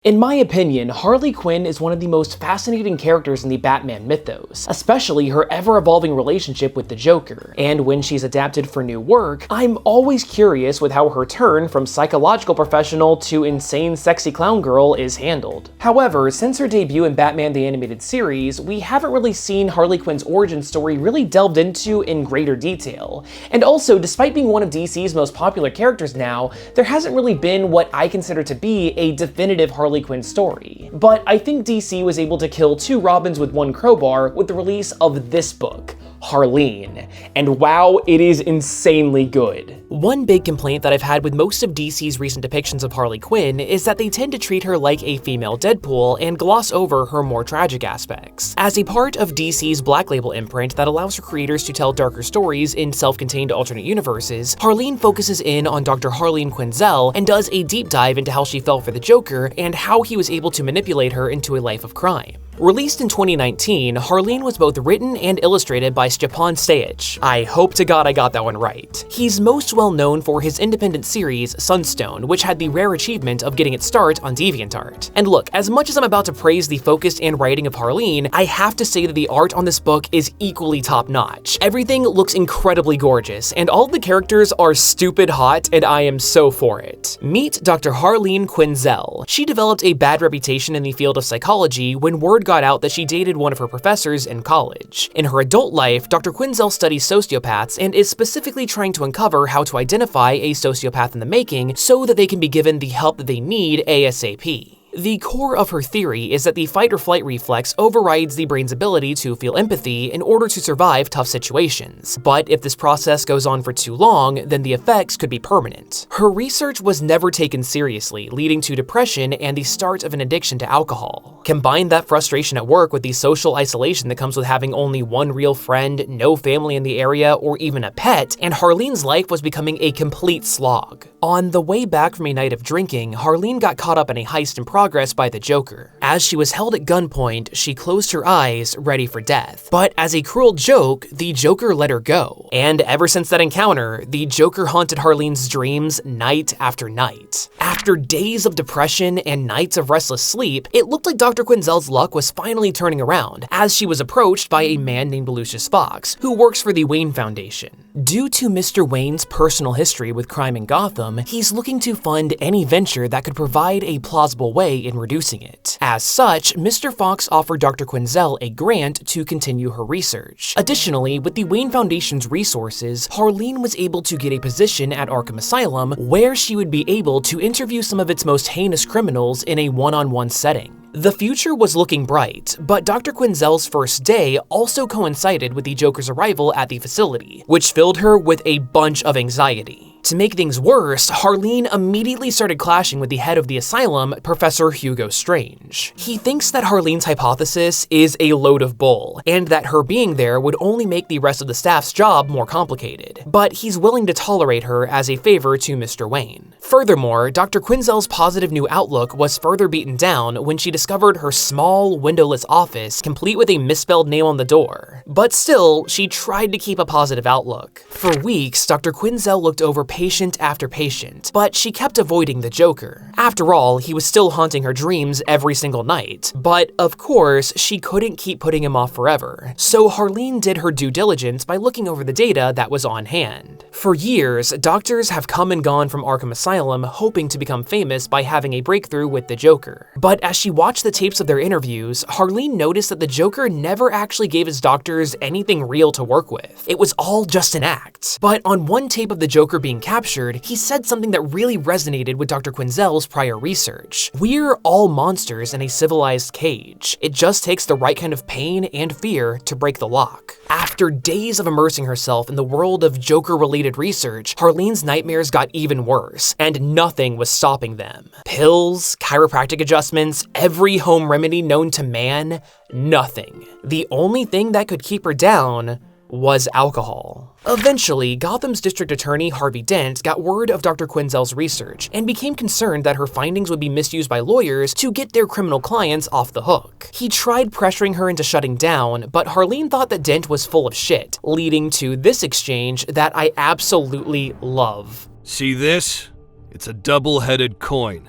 In my opinion, Harley Quinn is one of the most fascinating characters in the Batman mythos, especially her ever-evolving relationship with the Joker. And when she's adapted for new work, I'm always curious with how her turn from psychological professional to insane sexy clown girl is handled. However, since her debut in Batman the Animated Series, we haven't really seen Harley Quinn's origin story really delved into in greater detail. And also, despite being one of DC's most popular characters now, there hasn't really been what I consider to be a definitive Harley Quinn story. But I think DC was able to kill two Robins with one crowbar with the release of this book, Harleen. And wow, it is insanely good. One big complaint that I've had with most of DC's recent depictions of Harley Quinn is that they tend to treat her like a female Deadpool and gloss over her more tragic aspects. As a part of DC's Black Label imprint that allows for creators to tell darker stories in self-contained alternate universes, Harleen focuses in on Dr. Harleen Quinzel and does a deep dive into how she fell for the Joker and how he was able to manipulate her into a life of crime. Released in 2019, Harleen was both written and illustrated by Stjepan Stajic. I hope to God I got that one right. He's most well known for his independent series, Sunstone, which had the rare achievement of getting its start on DeviantArt. And look, as much as I'm about to praise the focus and writing of Harleen, I have to say that the art on this book is equally top-notch. Everything looks incredibly gorgeous, and all of the characters are stupid hot, and I am so for it. Meet Dr. Harleen Quinzel. She developed a bad reputation in the field of psychology when word got out that she dated one of her professors in college. In her adult life, Dr. Quinzel studies sociopaths and is specifically trying to uncover how to identify a sociopath in the making so that they can be given the help that they need ASAP. The core of her theory is that the fight-or-flight reflex overrides the brain's ability to feel empathy in order to survive tough situations. But if this process goes on for too long, then the effects could be permanent. Her research was never taken seriously, leading to depression and the start of an addiction to alcohol. Combine that frustration at work with the social isolation that comes with having only one real friend, no family in the area, or even a pet, and Harleen's life was becoming a complete slog. On the way back from a night of drinking, Harleen got caught up in a heist in progress by the Joker. As she was held at gunpoint, she closed her eyes, ready for death. But as a cruel joke, the Joker let her go. And ever since that encounter, the Joker haunted Harleen's dreams night after night. After days of depression and nights of restless sleep, it looked like Dr. Quinzel's luck was finally turning around, as she was approached by a man named Lucius Fox, who works for the Wayne Foundation. Due to Mr. Wayne's personal history with crime in Gotham, he's looking to fund any venture that could provide a plausible way in reducing it. As such, Mr. Fox offered Dr. Quinzel a grant to continue her research. Additionally, with the Wayne Foundation's resources, Harleen was able to get a position at Arkham Asylum where she would be able to interview some of its most heinous criminals in a one-on-one setting. The future was looking bright, but Dr. Quinzel's first day also coincided with the Joker's arrival at the facility, which filled her with a bunch of anxiety. To make things worse, Harleen immediately started clashing with the head of the asylum, Professor Hugo Strange. He thinks that Harleen's hypothesis is a load of bull, and that her being there would only make the rest of the staff's job more complicated, but he's willing to tolerate her as a favor to Mr. Wayne. Furthermore, Dr. Quinzel's positive new outlook was further beaten down when she discovered her small, windowless office, complete with a misspelled name on the door. But still, she tried to keep a positive outlook. For weeks, Dr. Quinzel looked over patient after patient, but she kept avoiding the Joker. After all, he was still haunting her dreams every single night. But of course, she couldn't keep putting him off forever. So Harleen did her due diligence by looking over the data that was on hand. For years, doctors have come and gone from Arkham Asylum hoping to become famous by having a breakthrough with the Joker. But as she watched the tapes of their interviews, Harleen noticed that the Joker never actually gave his doctors anything real to work with. It was all just an act. But on one tape of the Joker being captured, he said something that really resonated with Dr. Quinzel's prior research. "We're all monsters in a civilized cage. It just takes the right kind of pain and fear to break the lock." After days of immersing herself in the world of Joker-related research, Harleen's nightmares got even worse, and nothing was stopping them. Pills, chiropractic adjustments, every home remedy known to man, nothing. The only thing that could keep her down was alcohol. Eventually, Gotham's district attorney Harvey Dent got word of Dr. Quinzel's research and became concerned that her findings would be misused by lawyers to get their criminal clients off the hook. He tried pressuring her into shutting down, but Harleen thought that Dent was full of shit, leading to this exchange that I absolutely love. "See this? It's a double-headed coin.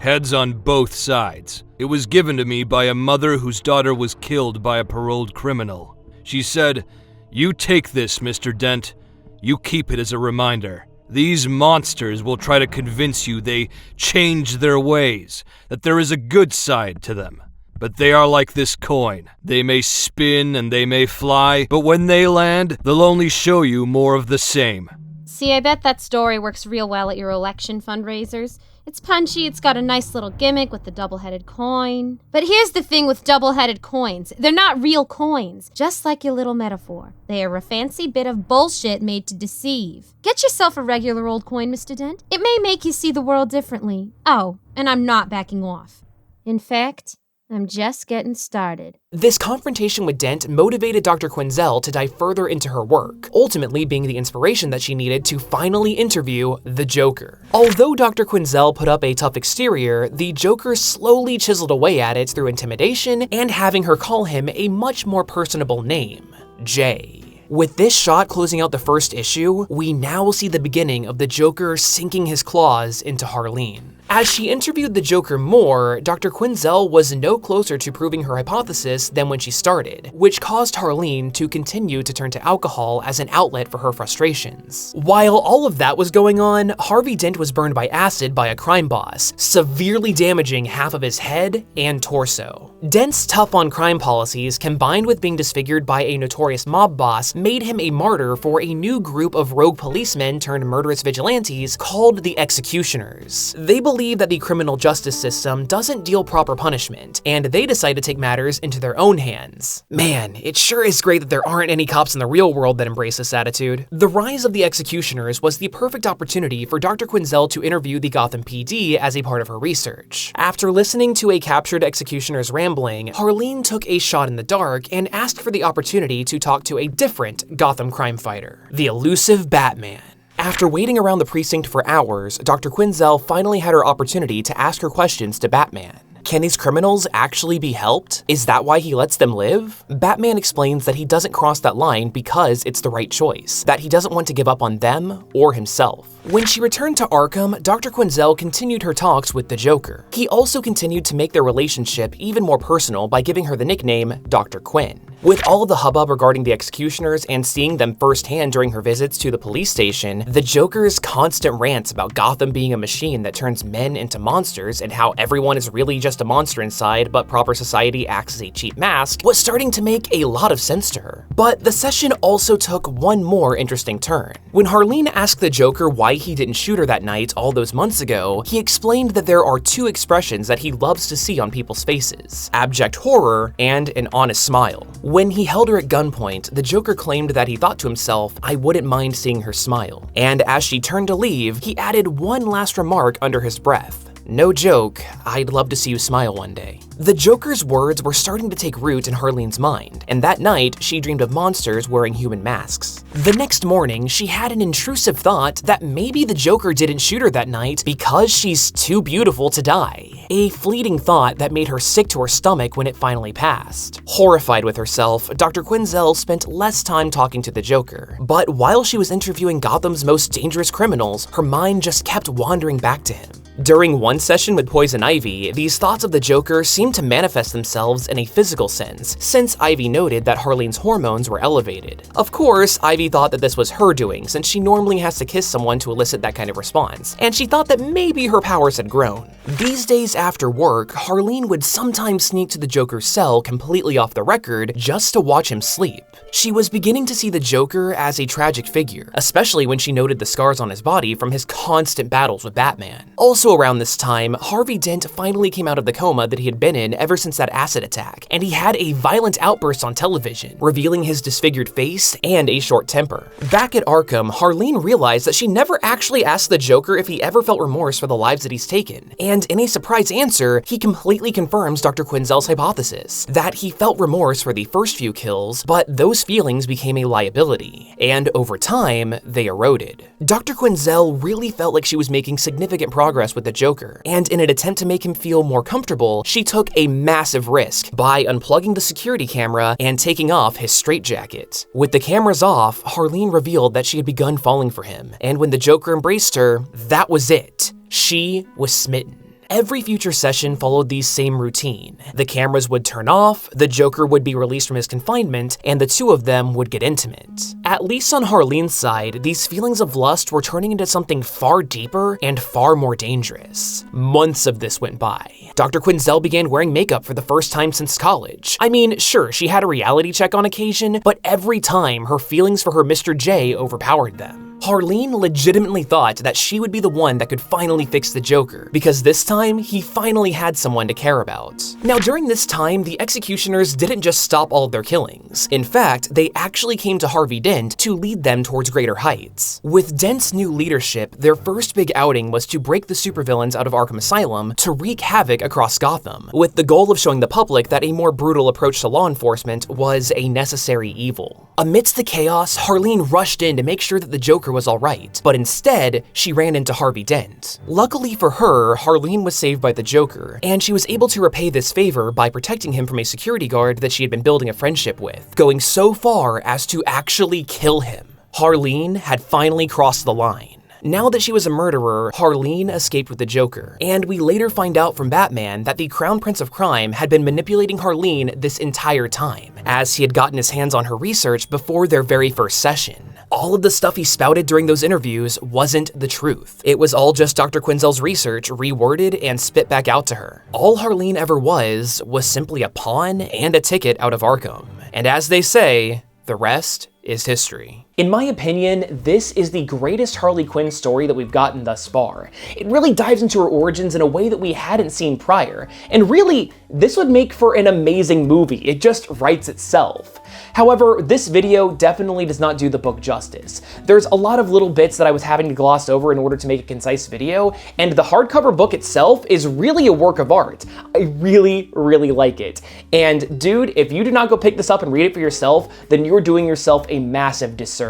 Heads on both sides. It was given to me by a mother whose daughter was killed by a paroled criminal. She said, "You take this, Mr. Dent. You keep it as a reminder. These monsters will try to convince you they change their ways, that there is a good side to them. But they are like this coin. They may spin and they may fly, but when they land, they'll only show you more of the same." See, I bet that story works real well at your election fundraisers. It's punchy, it's got a nice little gimmick with the double-headed coin. But here's the thing with double-headed coins. They're not real coins, just like your little metaphor. They are a fancy bit of bullshit made to deceive. Get yourself a regular old coin, Mr. Dent. It may make you see the world differently. Oh, and I'm not backing off. In fact, I'm just getting started. This confrontation with Dent motivated Dr. Quinzel to dive further into her work, ultimately being the inspiration that she needed to finally interview the Joker. Although Dr. Quinzel put up a tough exterior, the Joker slowly chiseled away at it through intimidation and having her call him a much more personable name, Jay. With this shot closing out the first issue, we now will see the beginning of the Joker sinking his claws into Harleen. As she interviewed the Joker more, Dr. Quinzel was no closer to proving her hypothesis than when she started, which caused Harleen to continue to turn to alcohol as an outlet for her frustrations. While all of that was going on, Harvey Dent was burned by acid by a crime boss, severely damaging half of his head and torso. Dent's tough-on-crime policies, combined with being disfigured by a notorious mob boss, made him a martyr for a new group of rogue policemen turned murderous vigilantes called the Executioners. They believe that the criminal justice system doesn't deal proper punishment, and they decide to take matters into their own hands. Man, it sure is great that there aren't any cops in the real world that embrace this attitude. The rise of the Executioners was the perfect opportunity for Dr. Quinzel to interview the Gotham PD as a part of her research. After listening to a captured Executioner's rambling, Harleen took a shot in the dark and asked for the opportunity to talk to a different Gotham crime fighter, the elusive Batman. After waiting around the precinct for hours, Dr. Quinzel finally had her opportunity to ask her questions to Batman. Can these criminals actually be helped? Is that why he lets them live? Batman explains that he doesn't cross that line because it's the right choice, that he doesn't want to give up on them or himself. When she returned to Arkham, Dr. Quinzel continued her talks with the Joker. He also continued to make their relationship even more personal by giving her the nickname Dr. Quinn. With all of the hubbub regarding the Executioners and seeing them firsthand during her visits to the police station, the Joker's constant rants about Gotham being a machine that turns men into monsters and how everyone is really just a monster inside, but proper society acts as a cheap mask, was starting to make a lot of sense to her. But the session also took one more interesting turn. When Harleen asked the Joker why he didn't shoot her that night all those months ago, he explained that there are two expressions that he loves to see on people's faces: abject horror and an honest smile. When he held her at gunpoint, the Joker claimed that he thought to himself, "I wouldn't mind seeing her smile." And as she turned to leave, he added one last remark under his breath: "No joke, I'd love to see you smile one day." The Joker's words were starting to take root in Harleen's mind, and that night, she dreamed of monsters wearing human masks. The next morning, she had an intrusive thought that maybe the Joker didn't shoot her that night because she's too beautiful to die. A fleeting thought that made her sick to her stomach when it finally passed. Horrified with herself, Dr. Quinzel spent less time talking to the Joker. But while she was interviewing Gotham's most dangerous criminals, her mind just kept wandering back to him. During one session with Poison Ivy, these thoughts of the Joker seemed to manifest themselves in a physical sense, since Ivy noted that Harleen's hormones were elevated. Of course, Ivy thought that this was her doing, since she normally has to kiss someone to elicit that kind of response, and she thought that maybe her powers had grown. These days after work, Harleen would sometimes sneak to the Joker's cell completely off the record just to watch him sleep. She was beginning to see the Joker as a tragic figure, especially when she noted the scars on his body from his constant battles with Batman. Also around this time, Harvey Dent finally came out of the coma that he had been in ever since that acid attack, and he had a violent outburst on television, revealing his disfigured face and a short temper. Back at Arkham, Harleen realized that she never actually asked the Joker if he ever felt remorse for the lives that he's taken, and in a surprise answer, he completely confirms Dr. Quinzel's hypothesis, that he felt remorse for the first few kills, but those feelings became a liability, and over time, they eroded. Dr. Quinzel really felt like she was making significant progress with the Joker, and in an attempt to make him feel more comfortable, she took a massive risk by unplugging the security camera and taking off his straitjacket. With the cameras off, Harleen revealed that she had begun falling for him, and when the Joker embraced her, that was it. She was smitten. Every future session followed the same routine. The cameras would turn off, the Joker would be released from his confinement, and the two of them would get intimate. At least on Harleen's side, these feelings of lust were turning into something far deeper and far more dangerous. Months of this went by. Dr. Quinzel began wearing makeup for the first time since college. I mean, sure, she had a reality check on occasion, but every time her feelings for her Mr. J overpowered them. Harleen legitimately thought that she would be the one that could finally fix the Joker, because this time, he finally had someone to care about. Now, during this time, the executioners didn't just stop all of their killings. In fact, they actually came to Harvey Dent to lead them towards greater heights. With Dent's new leadership, their first big outing was to break the supervillains out of Arkham Asylum to wreak havoc across Gotham, with the goal of showing the public that a more brutal approach to law enforcement was a necessary evil. Amidst the chaos, Harleen rushed in to make sure that the Joker was alright, but instead, she ran into Harvey Dent. Luckily for her, Harleen was saved by the Joker, and she was able to repay this favor by protecting him from a security guard that she had been building a friendship with, going so far as to actually kill him. Harleen had finally crossed the line. Now that she was a murderer, Harleen escaped with the Joker, and we later find out from Batman that the Crown Prince of Crime had been manipulating Harleen this entire time, as he had gotten his hands on her research before their very first session. All of the stuff he spouted during those interviews wasn't the truth. It was all just Dr. Quinzel's research reworded and spit back out to her. All Harleen ever was simply a pawn and a ticket out of Arkham. And as they say, the rest is history. In my opinion, this is the greatest Harley Quinn story that we've gotten thus far. It really dives into her origins in a way that we hadn't seen prior, and really, this would make for an amazing movie. It just writes itself. However, this video definitely does not do the book justice. There's a lot of little bits that I was having to gloss over in order to make a concise video, and the hardcover book itself is really a work of art. I really, really like it. And dude, if you do not go pick this up and read it for yourself, then you're doing yourself a massive disservice.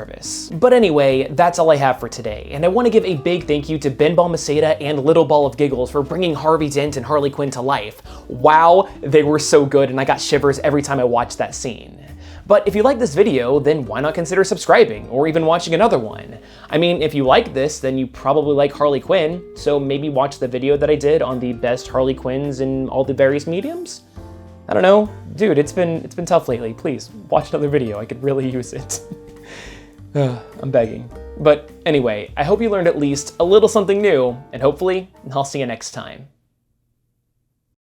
But anyway, that's all I have for today, and I want to give a big thank you to Ben Balmaceda and Little Ball of Giggles for bringing Harvey Dent and Harley Quinn to life. Wow, they were so good, and I got shivers every time I watched that scene. But if you like this video, then why not consider subscribing, or even watching another one? I mean, if you like this, then you probably like Harley Quinn, so maybe watch the video that I did on the best Harley Quinns in all the various mediums? I don't know. Dude, it's been tough lately. Please, watch another video. I could really use it. I'm begging. But anyway, I hope you learned at least a little something new, and hopefully, I'll see you next time.